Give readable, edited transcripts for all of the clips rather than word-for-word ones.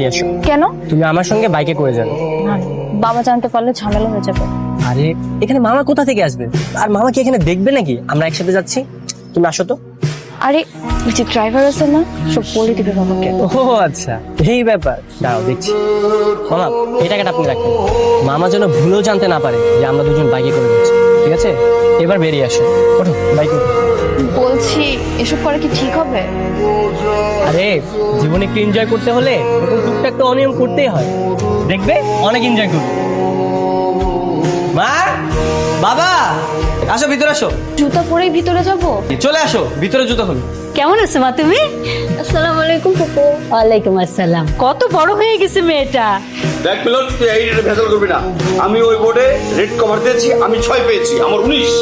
বেরিয়ে এসো। কেন? তুমি আমার সঙ্গে বাইকে করে যাবে। বাবা জানতে পারলে ঝামেলা হয়ে যাবে। আরে এখানে মামা কোথা থেকে আসবে? আর মামা কি এখানে দেখবে নাকি আমরা একসাথে যাচ্ছি? তুমি আসো তো। আরে ওই যে ড্রাইভার আছে না, সব বলে দিবে বাবাকে। ও আচ্ছা, এই ব্যাপার। দাঁড়াও দেখছি। মামা এই টাকাটা আপনি রাখেন, মামা যেন ভুলেও জানতে না পারে যে আমরা দুজন বাইকে করে যাচ্ছি। ঠিক আছে, এবার বেরিয়ে আসো। ওঠো বাইকে। বলছি এসব করা কি ঠিক হবে? আরে জীবনে একটু এনজয় করতে হলে এরকম টুকটাক তো অনিয়ম করতেই হয়। দেখবে অনেক এনজয় করবে। মা, বাবা, আসো ভিতরে আসো। জুতা পরেই ভিতরে যাব? চলে আসো ভিতরে, জুতো খুলো। কেমন আছো মা তুমি? আসসালামু আলাইকুম ফুপু। ওয়ালাইকুম আসসালাম। কত বড় হয়ে গেছে মেয়েটা। দেখ মিলন, তুই এই রেটে ভেজাল করবি না। আমি ওই বোর্ডে রেড কভার দিয়েছি, আমি 6 পেয়েছি, আমার 19।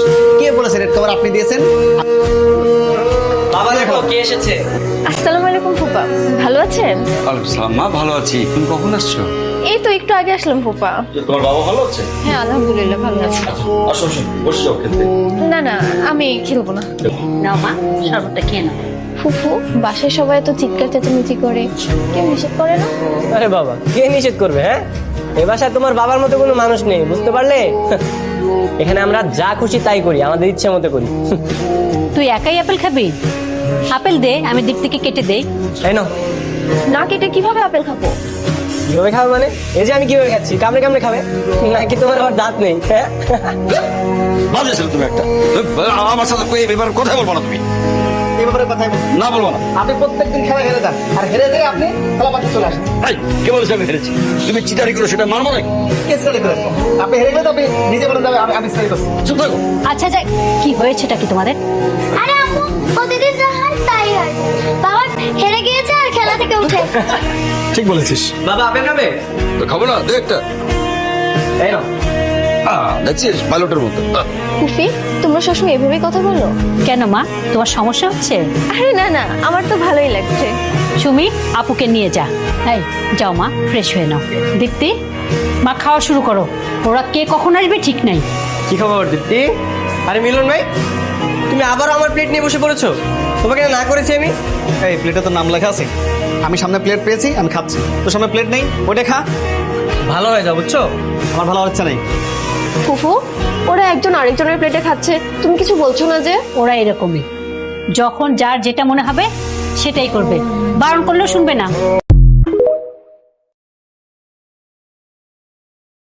কে বলেছে রেড কভার আপনি দিয়েছেন? বাবা দেখো কে এসেছে। আসসালামু আলাইকুম ফুপা, ভালো আছেন? ওয়ালাইকুম সালাম মা, ভালো আছি। তুমি কখন আসছো? এই তো একটু আগে আসলাম ফুপা। তোমার বাবা ভালো আছে? হ্যাঁ আলহামদুলিল্লাহ ভালো আছে। আসো আসো, বসে যাও খেলতে। না না আমি খেলবো না। নাও মা, শরবতটা খেয়ে নাও। ফুফু বাসায় সবাই তো চিৎকার চেঁচামেচি করে, কেউ নিষেধ করে না? আরে বাবা কে নিষেধ করবে? হ্যাঁ, এ বাসায় তোমার বাবার মতো কোনো মানুষ নেই, বুঝতে পারলে? এখানে আমরা যা খুশি তাই করি, আমাদের ইচ্ছা মতো করি। তুই একাই আপেল খাবি? আপেল দে, আমি দীপ্তিকে কেটে দেই। তাই না? না কেটে কিভাবে আপেল খাবো? কিভাবে খাবে মানে? এই যে আমি কিভাবে খাচ্ছি, কামড়ে কামড়ে খাবে নাকি? তোমার আবার দাঁত নেই? হ্যাঁ, ভালো ছিল তুমি একটা। আমার সাথে এই ব্যাপারে কথা বলবো না তুমি। এই ব্যাপারে কথাই বলুন। না বলবো না। আপনি প্রত্যেকদিন খেলা হেরে যান, আর হেরে গেলে আপনি খেলা পাশে চলে আসেন। ভাই কে বলেছে আমি হেরেছি? তুমি চিটারি করো, সেটা মানবো নাকি? কে স্টাডি করেন? আপনি হেরে গেলে তো আপনি নিজে বলেন যাবে আমি স্টাডি করছি। চুপ থাকো। আচ্ছা যাই, কি হয়েছেটা কি তোমাদের? আরে আম্মু প্রতিদিন যা হয় তাই হয়। বাবা হেরে গিয়েছে আর খেলা থেকে উঠে। ঠিক বলেছিস। বাবা আপেল খাবে? তো খাবো না, দে একটা। তাই না? দেখছিস পাইলটের মতো। ফুফি তোমরা সবসময় এভাবেই কথা বলো? কেন মা, তোমার সমস্যা হচ্ছে? আরে না না, আমার তো ভালোই লাগছে। সুমি, আপুকে নিয়ে যা। এই যাও মা, ফ্রেশ হয়ে নাও। দীপ্তি, মা খাওয়া শুরু করো। ওরা কে কখন আসবে ঠিক নাই। কি খবর দীপ্তি? আরে মিলন ভাই, তুমি আবারও আমার প্লেট নিয়ে বসে পড়েছো। তোমাকে না করেছি আমি? এই প্লেটে তো নাম লেখা আছে। আমি সামনে প্লেট পেয়েছি, আমি খাচ্ছি। তো সামনে প্লেট নেই, ওটা খা। ভালো হয়ে যাও, বুঝছো? আমার ভালো হচ্ছে নাই। ফুফু ওরা একজন আরেকজনের প্লেটে খাচ্ছে, তুমি কিছু বলছো না যে? ওরা এরকমই, যখন যার যেটা মনে হবে সেটাই করবে, বারণ করলেও শুনবে না।